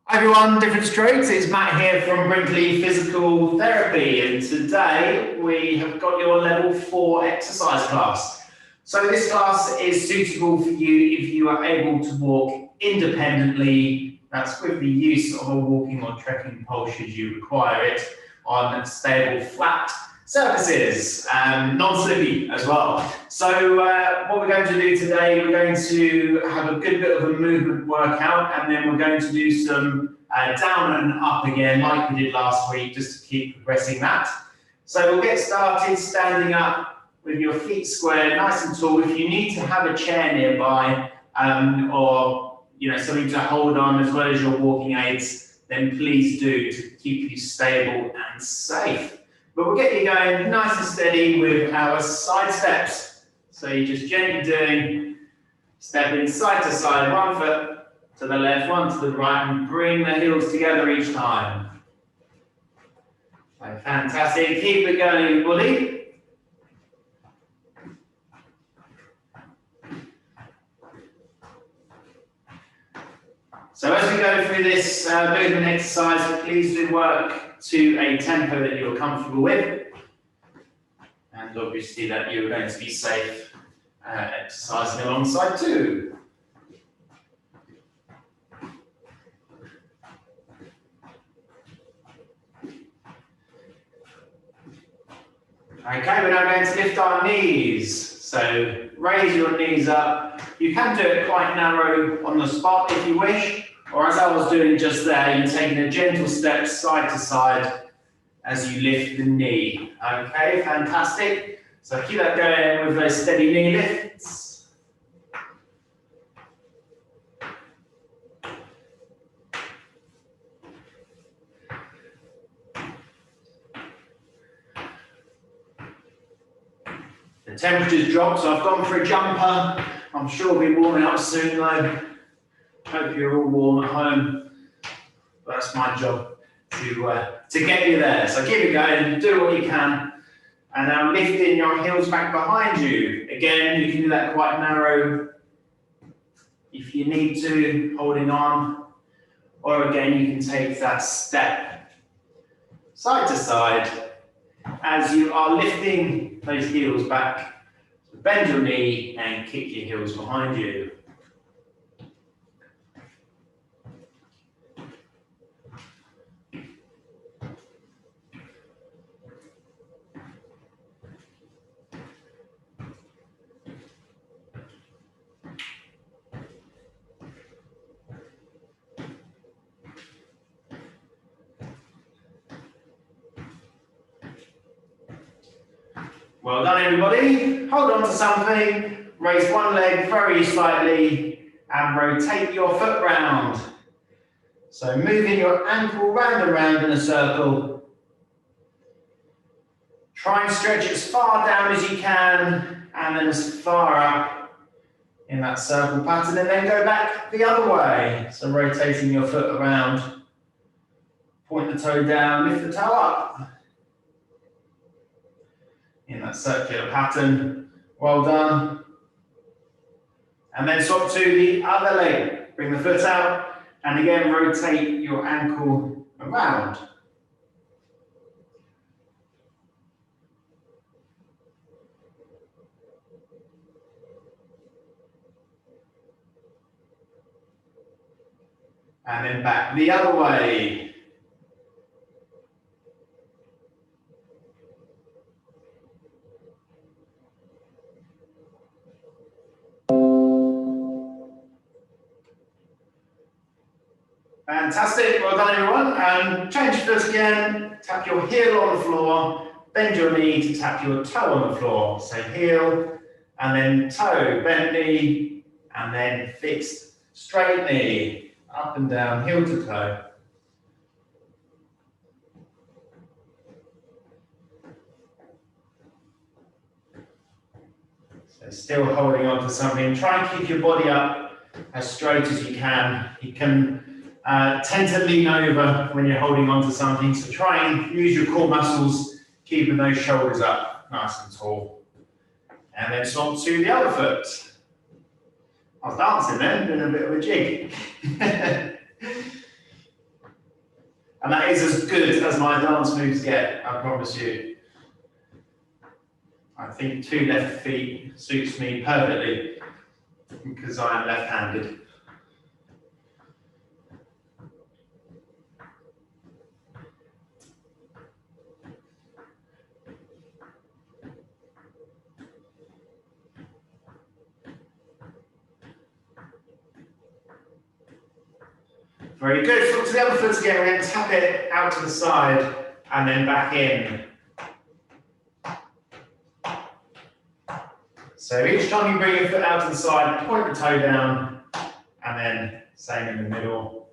Hi everyone, Different Strokes. It's Matt here from Brinkley Physical Therapy, and today we have got your level 4 exercise class. So this class is suitable for you if you are able to walk independently. That's with the use of a walking or trekking pole should you require it, on stable flat surfaces, non-slippy as well. So what we're going to do today, we're going to have a good bit of a movement workout, and then we're going to do some down and up again like we did last week, just to keep progressing that. So we'll get started standing up with your feet squared, nice and tall. If you need to have a chair nearby or something to hold on as well as your walking aids, then please do, to keep you stable and safe. But we'll get you going nice and steady with our side steps. So you're just gently doing, stepping side to side, one foot to the left, one to the right, and bring the heels together each time. So fantastic, keep it going, everybody. So as we go through this movement exercise, please do work to a tempo that you're comfortable with, and obviously that you're going to be safe exercising alongside too. Okay, we're now going to lift our knees. So raise your knees up. You can do it quite narrow on the spot if you wish, or as I was doing just there, you're taking a gentle step side to side as you lift the knee. Okay, fantastic. So keep that going with those steady knee lifts. The temperature's dropped, so I've gone for a jumper. I'm sure we'll be warming up soon though. Hope you're all warm at home. That's my job to get you there. So keep it going, do what you can. And now lifting your heels back behind you. Again, you can do that quite narrow if you need to, holding on. Or again, you can take that step side to side as you are lifting those heels back. So bend your knee and kick your heels behind you. Well done, everybody. Hold on to something, raise one leg very slightly, and rotate your foot round. So moving your ankle round and round in a circle. Try and stretch as far down as you can, and then as far up in that circle pattern, and then go back the other way. So rotating your foot around, point the toe down, lift the toe up. In that circular pattern. Well done. And then swap to the other leg. Bring the foot out, and again rotate your ankle around. And then back the other way. Fantastic, well done everyone. Change your foot again, tap your heel on the floor, bend your knee to tap your toe on the floor. So heel, and then toe, bend knee, and then fixed straight knee, up and down, heel to toe. So still holding on to something, try and keep your body up as straight as you can. You can tend to lean over when you're holding on to something, so try and use your core muscles, keeping those shoulders up nice and tall. And then swap to the other foot. I was dancing then, doing a bit of a jig. And that is as good as my dance moves get, I promise you. I think 2 left feet suits me perfectly because I am left-handed. Very good. Foot to the other foot again. We're going to tap it out to the side and then back in. So each time you bring your foot out to the side, point the toe down, and then same in the middle.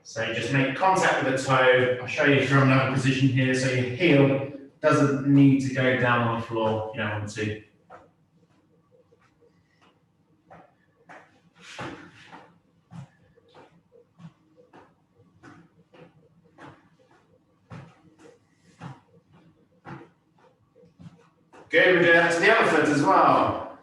So you just make contact with the toe. I'll show you from another position here. So your heel doesn't need to go down on the floor. You don't want to. Good, we do that to the other foot as well.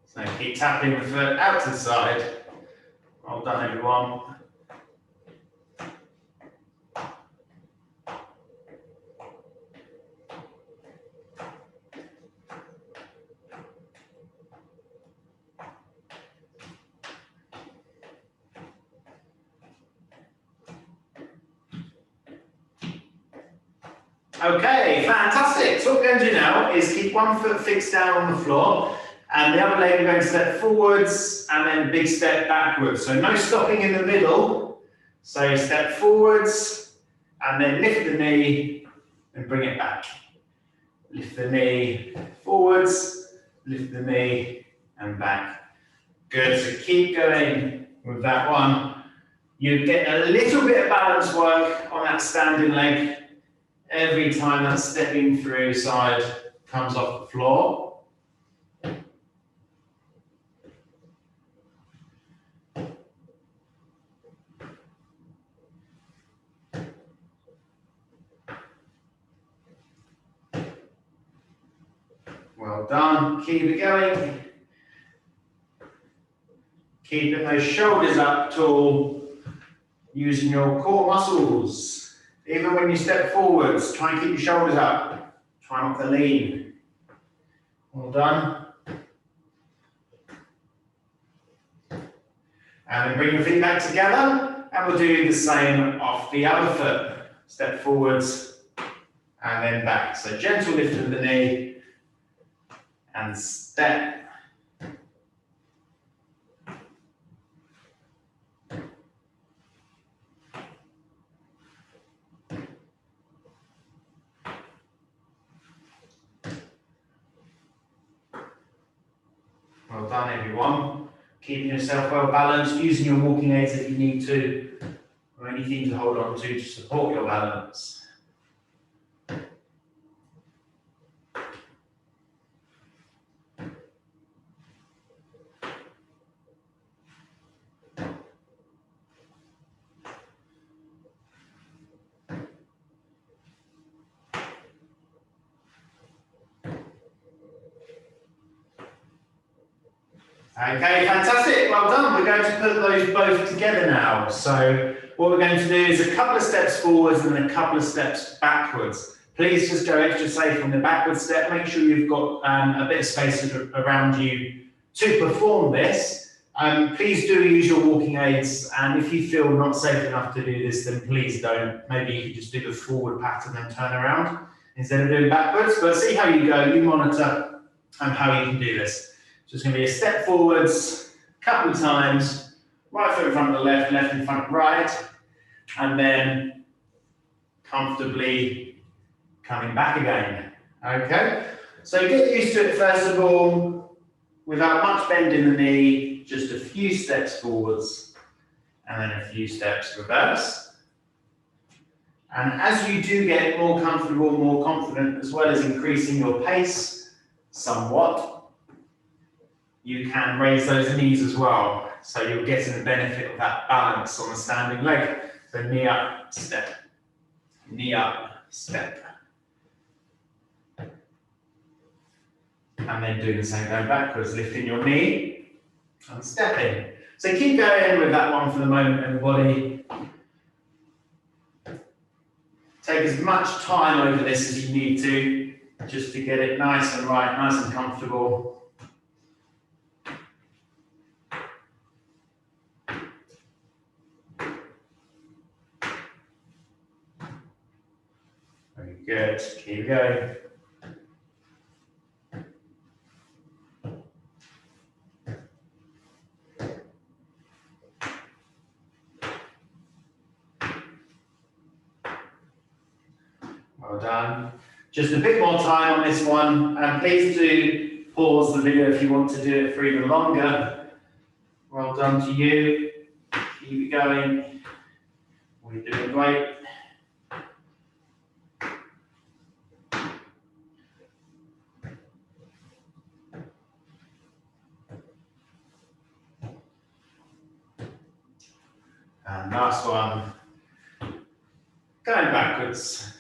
So keep tapping the foot out to the side. Well done, everyone. Okay, fantastic. So what we're going to do now is keep one foot fixed down on the floor and the other leg we're going to step forwards and then a big step backwards. So no stopping in the middle. So step forwards and then lift the knee and bring it back. Lift the knee forwards, lift the knee and back. Good, so keep going with that one. You get a little bit of balance work on that standing leg. Every time that stepping through side comes off the floor. Well done, keep it going. Keeping those shoulders up tall, using your core muscles. Even when you step forwards, try and keep your shoulders up. Try not to lean. Well done. And then bring your feet back together, and we'll do the same off the other foot. Step forwards, and then back. So gentle lift of the knee, and step. Well done, everyone. Keeping yourself well balanced, using your walking aids if you need to, or anything to hold on to support your balance. Okay, fantastic, well done. We're going to put those both together now. So what we're going to do is a couple of steps forwards and then a couple of steps backwards. Please just go extra safe on the backward step. Make sure you've got a bit of space around you to perform this. Please do use your walking aids, and if you feel not safe enough to do this, then please don't. Maybe you can just do the forward pattern and turn around instead of doing backwards, but see how you go, you monitor how you can do this. So it's going to be a step forwards, a couple of times, right foot in front of the left, left in front of right, and then comfortably coming back again. Okay, so get used to it first of all, without much bend in the knee, just a few steps forwards, and then a few steps reverse. And as you do get more comfortable, more confident, as well as increasing your pace somewhat, you can raise those knees as well. So you're getting the benefit of that balance on the standing leg. So knee up, step, knee up, step. And then doing the same going backwards, lifting your knee and stepping. So keep going with that one for the moment, everybody. Take as much time over this as you need to, just to get it nice and right, nice and comfortable. Very good, keep going. Well done. Just a bit more time on this one, and please do pause the video if you want to do it for even longer. Well done to you. Keep it going. We're doing great. And last one. Going backwards.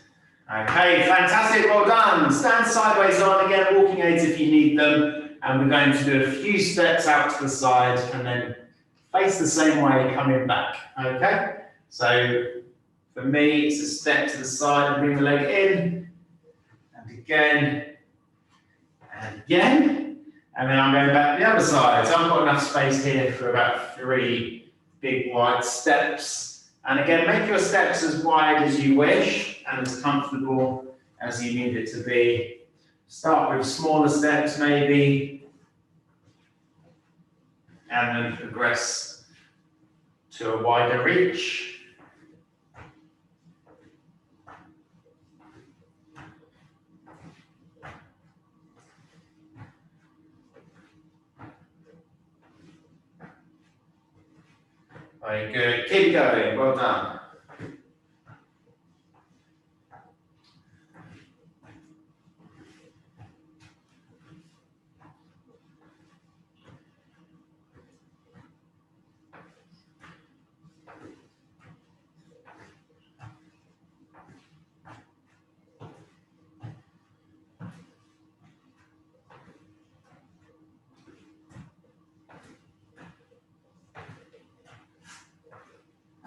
Okay, fantastic, well done. Stand sideways on, again, walking aids if you need them. And we're going to do a few steps out to the side and then face the same way coming back, okay? So for me, it's a step to the side and bring the leg in. And again, and again. And then I'm going back the other side. So I've got enough space here for about 3 big wide steps. And again, make your steps as wide as you wish and as comfortable as you need it to be. Start with smaller steps maybe, and then progress to a wider reach. Very good. Keep going. Well done.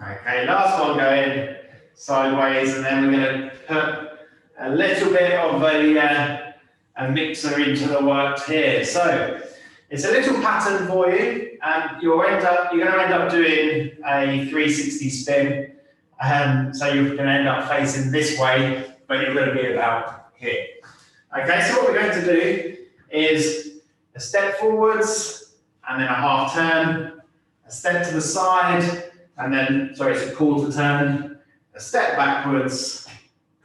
Okay, last one going sideways, and then we're going to put a little bit of a mixer into the work here. So it's a little pattern for you, and you're going to end up doing a 360 spin. So you're going to end up facing this way, but you're going to be about here. Okay, so what we're going to do is a step forwards, and then a half turn, a step to the side, and then, sorry, it's a quarter turn, a step backwards,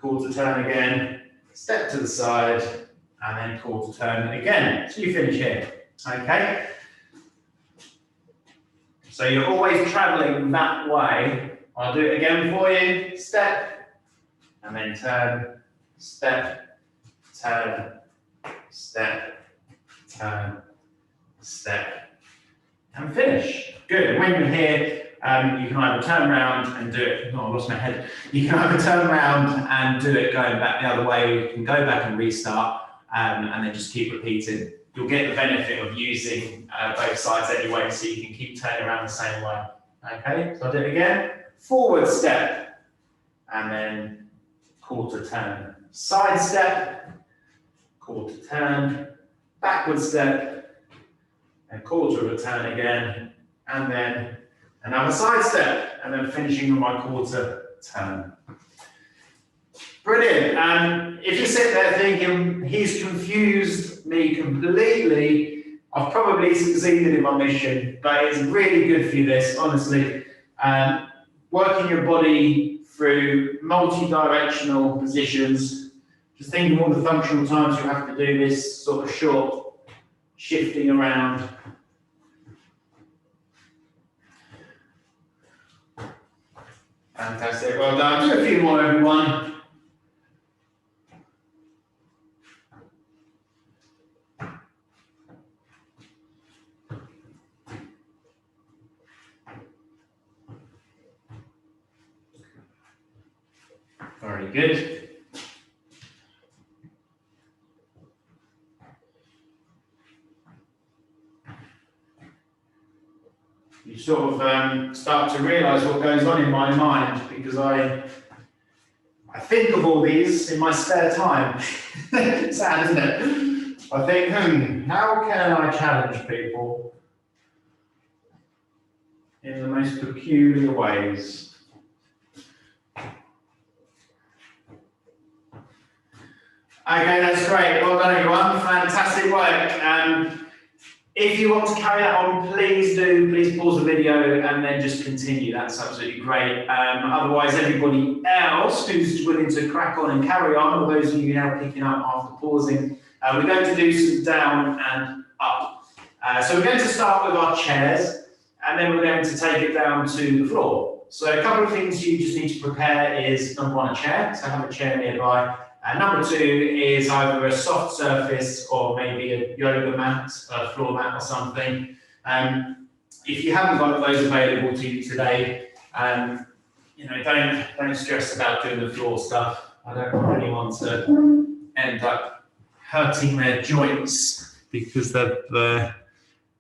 quarter turn again, step to the side, and then quarter turn again. So you finish here, okay? So you're always traveling that way. I'll do it again for you. Step, and then turn, step, turn, step, turn, step, and finish. Good. When you're here, you can either turn around and do it. Oh, I lost my head. You can either turn around and do it going back the other way, or you can go back and restart, and then just keep repeating. You'll get the benefit of using both sides anyway, so you can keep turning around the same way. Okay, so I'll do it again. Forward step, and then quarter turn. Side step, quarter turn, backward step, and quarter of a turn again, and then another side step, and then finishing with my quarter turn. Brilliant. And if you sit there thinking, he's confused me completely, I've probably succeeded in my mission, but it's really good for you, this, honestly. Working your body through multi-directional positions, just think of all the functional times you have to do this sort of short shifting around. Fantastic, well done. Do a few more, everyone. Very good. you sort of start to realise what goes on in my mind, because I think of all these in my spare time. Sad, isn't it? I think, how can I challenge people in the most peculiar ways? Okay, that's great. Well done, everyone. Fantastic work. If you want to carry that on, please do. Please pause the video and then just continue. That's absolutely great. Otherwise, everybody else who's willing to crack on and carry on, all those of you now picking up after pausing, we're going to do some down and up. So we're going to start with our chairs, and then we're going to take it down to the floor. So a couple of things you just need to prepare is, number one, a chair. So have a chair nearby. Number two is either a soft surface or maybe a yoga mat, a floor mat or something. If you haven't got those available to you today, don't stress about doing the floor stuff. I don't want anyone to end up hurting their joints because they've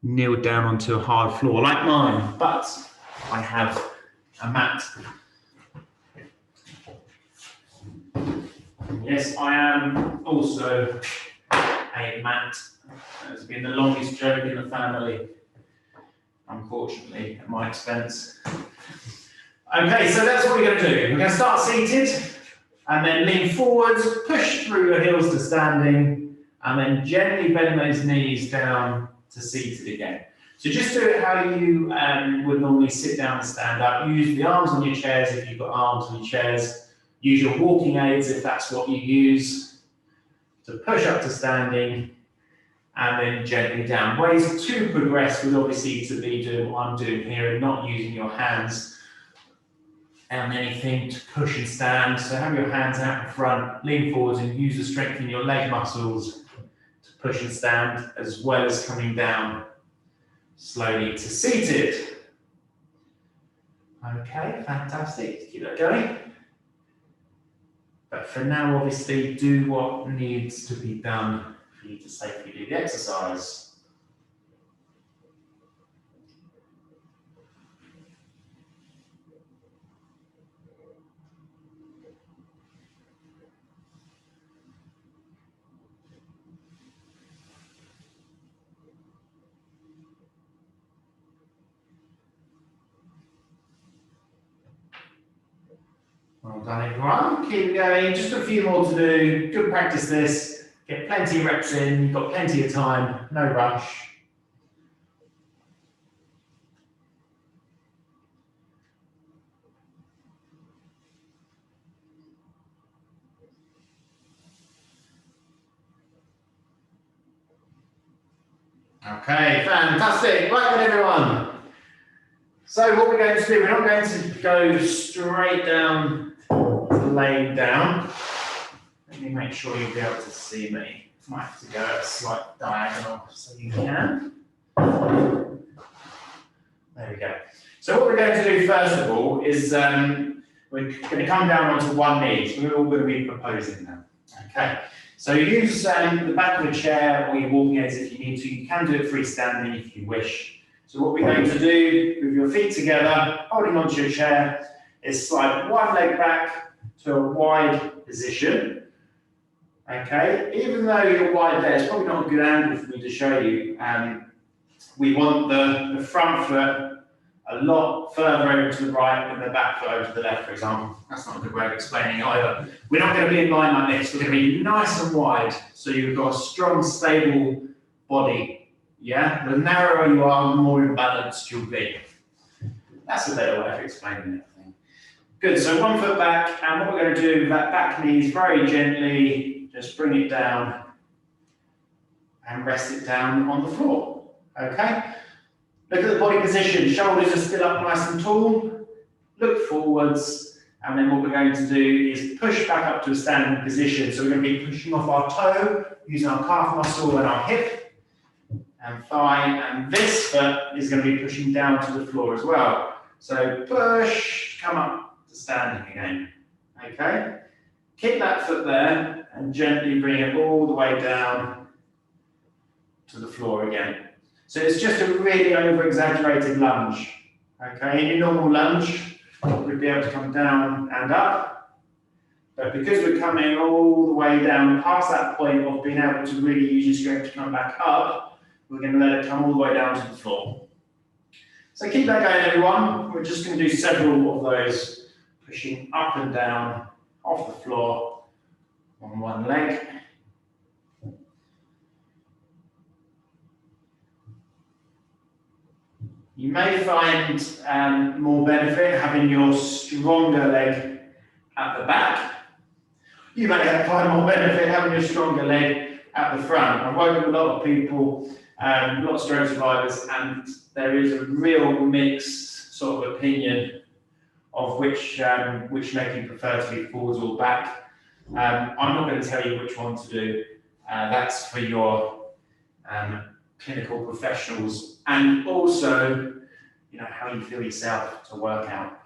kneeled down onto a hard floor like mine. But I have a mat. Yes, I am also a mat. It's been the longest joke in the family, unfortunately, at my expense. Okay, so that's what we're going to do. We're going to start seated, and then lean forwards, push through your heels to standing, and then gently bend those knees down to seated again. So just do it how you would normally sit down and stand up. Use the arms on your chairs if you've got arms on your chairs. Use your walking aids if that's what you use to push up to standing, and then gently down. Ways to progress would obviously to be doing what I'm doing here and not using your hands and anything to push and stand. So have your hands out in front, lean forwards and use the strength in your leg muscles to push and stand, as well as coming down slowly to seated. Okay, fantastic. Keep that going. But for now, obviously, do what needs to be done for you to safely do the exercise. Well done, everyone. Keep going. Just a few more to do. Good practice this. Get plenty of reps in. You've got plenty of time. No rush. Okay, fantastic. Right then, everyone. So what we're going to do, we're not going to go straight down to laying down. Let me make sure you'll be able to see me. Might have to go at a slight diagonal so you can. There we go. So what we're going to do first of all is we're going to come down onto one knee. So we're all going to be proposing now. Okay. So use the back of a chair or your walking aids if you need to. You can do it freestanding if you wish. So what we're going to do with your feet together, holding onto your chair, is slide one leg back to a wide position. Okay, even though you're wide there, it's probably not a good angle for me to show you. We want the front foot a lot further over to the right than the back foot over to the left, for example. That's not a good way of explaining it either. We're not going to be in line like this. We're going to be nice and wide, so you've got a strong, stable body. Yeah, the narrower you are, the more imbalanced you'll be. That's a better way of explaining it, I think. Good, so 1 foot back, and what we're going to do with that back knee is very gently just bring it down and rest it down on the floor. Okay? Look at the body position, shoulders are still up nice and tall. Look forwards, and then what we're going to do is push back up to a standing position. So we're going to be pushing off our toe, using our calf muscle and our hip and thigh, and this foot is going to be pushing down to the floor as well. So push, come up to standing again. Okay? Keep that foot there and gently bring it all the way down to the floor again. So it's just a really over-exaggerated lunge. Okay, in your normal lunge, we'd be able to come down and up. But because we're coming all the way down past that point of being able to really use your strength to come back up, we're going to let it come all the way down to the floor. So keep that going, everyone. We're just going to do several of those, pushing up and down off the floor on one leg. You may find more benefit having your stronger leg at the back. You may find more benefit having your stronger leg at the front. I've worked with a lot of people, a lot of stroke survivors, and there is a real mixed sort of opinion of which leg you prefer to be forwards or back. I'm not going to tell you which one to do. That's for your clinical professionals, and also, you know, how you feel yourself to work out.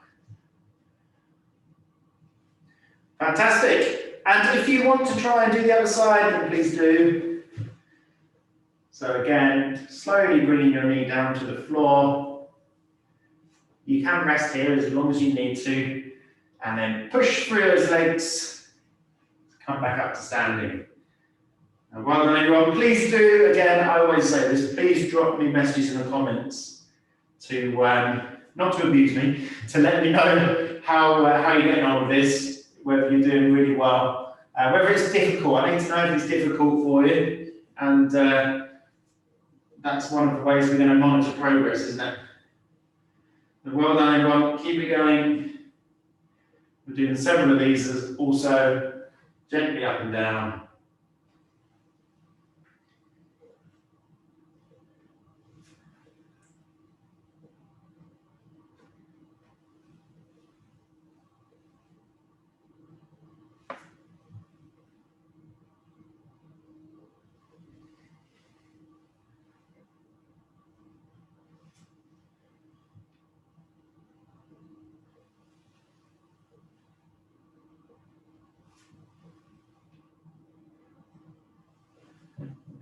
Fantastic. And if you want to try and do the other side, then please do. So again, slowly bringing your knee down to the floor. You can rest here as long as you need to, and then push through those legs, come back up to standing. And well done, everyone. Please do, again, I always say this, please drop me messages in the comments to, not to abuse me, to let me know how you're getting on with this, whether you're doing really well, whether it's difficult. I need to know if it's difficult for you, and that's one of the ways we're going to monitor progress, isn't it? But well done, everyone. Keep it going. We're doing several of these as also gently up and down.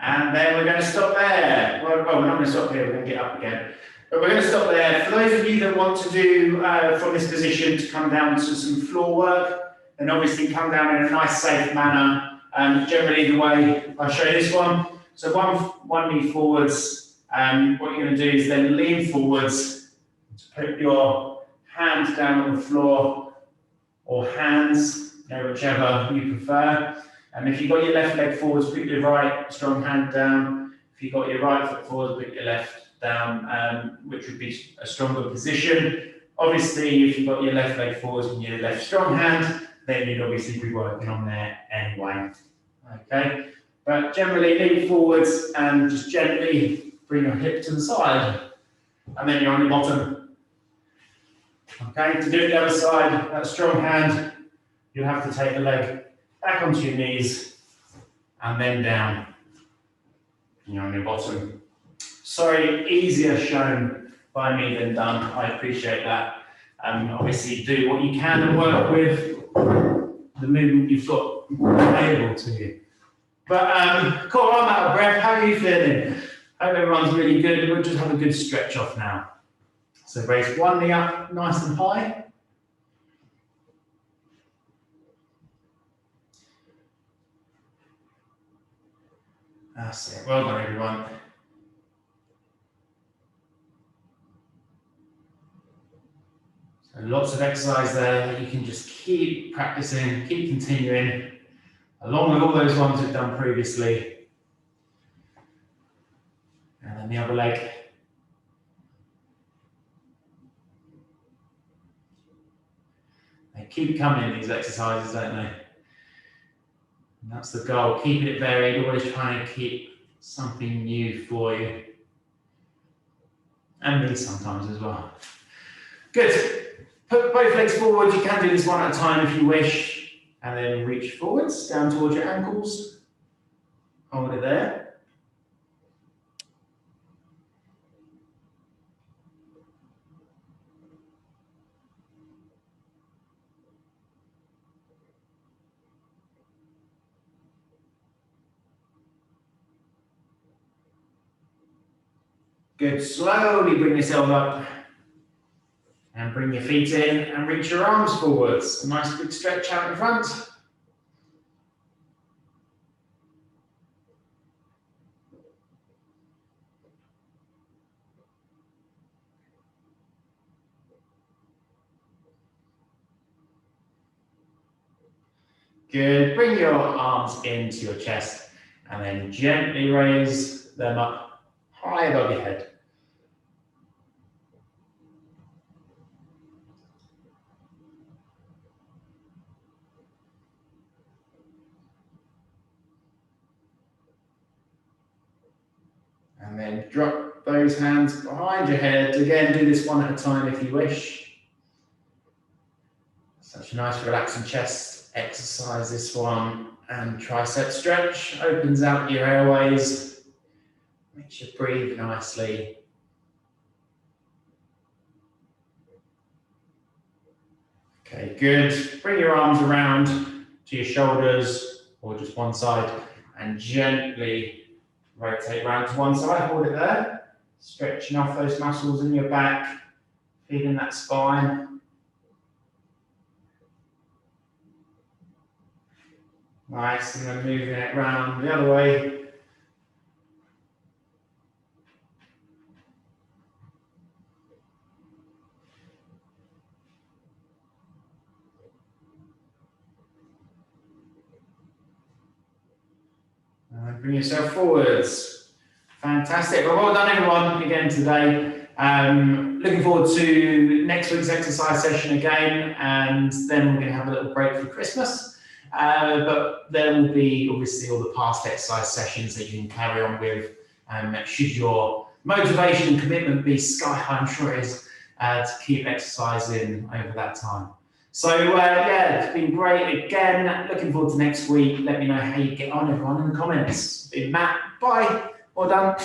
And then we're going to stop there. Well, we're not going to stop here, we're going to get up again. But we're going to stop there. For those of you that want to do from this position to come down to some floor work, then obviously come down in a nice, safe manner. Generally the way I'll show you this one. So one knee forwards. What you're going to do is then lean forwards to put your hands down on the floor, or hands, whichever you prefer. And if you've got your left leg forwards, put your right strong hand down. If you've got your right foot forwards, put your left down, which would be a stronger position. Obviously, if you've got your left leg forwards and your left strong hand, then you'd obviously be working on there anyway. Okay, but generally lean forwards and just gently bring your hip to the side, and then you're on your bottom. Okay, to do the other side, that strong hand, you'll have to take the leg back onto your knees and then down. And you're on your bottom. Sorry, easier shown by me than done. I appreciate that. Obviously, do what you can and work with the movement you've got available to you. But cool, I'm out of breath. How are you feeling? Hope everyone's really good. We'll just have a good stretch off now. So raise one knee up nice and high. That's it. Well done, everyone. So lots of exercise there that you can just keep practicing, keep continuing, along with all those ones we've done previously. And then the other leg. They keep coming, these exercises, don't they? And that's the goal, keeping it varied, always trying to keep something new for you. And me sometimes as well. Good. Put both legs forward. You can do this one at a time if you wish. And then reach forwards, down towards your ankles. Hold it there. Good. Slowly bring yourself up. And bring your feet in and reach your arms forwards. A nice big stretch out in front. Good. Bring your arms into your chest and then gently raise them up high above your head. And then drop those hands behind your head. Again, do this one at a time if you wish. Such a nice relaxing chest exercise, this one. And tricep stretch, opens out your airways, makes you breathe nicely. Okay, good. Bring your arms around to your shoulders or just one side and gently rotate around to one side. Hold it there. Stretching off those muscles in your back, feeling that spine. Nice, and then moving it around the other way. And bring yourself forwards. Fantastic. Well done, everyone, again today. Looking forward to next week's exercise session again, and then we're going to have a little break for Christmas. But there will be obviously all the past exercise sessions that you can carry on with. Should your motivation and commitment be sky high, I'm sure it is, to keep exercising over that time. So yeah, it's been great again. Looking forward to next week. Let me know how you get on, everyone, in the comments. Been Matt, bye. Well done.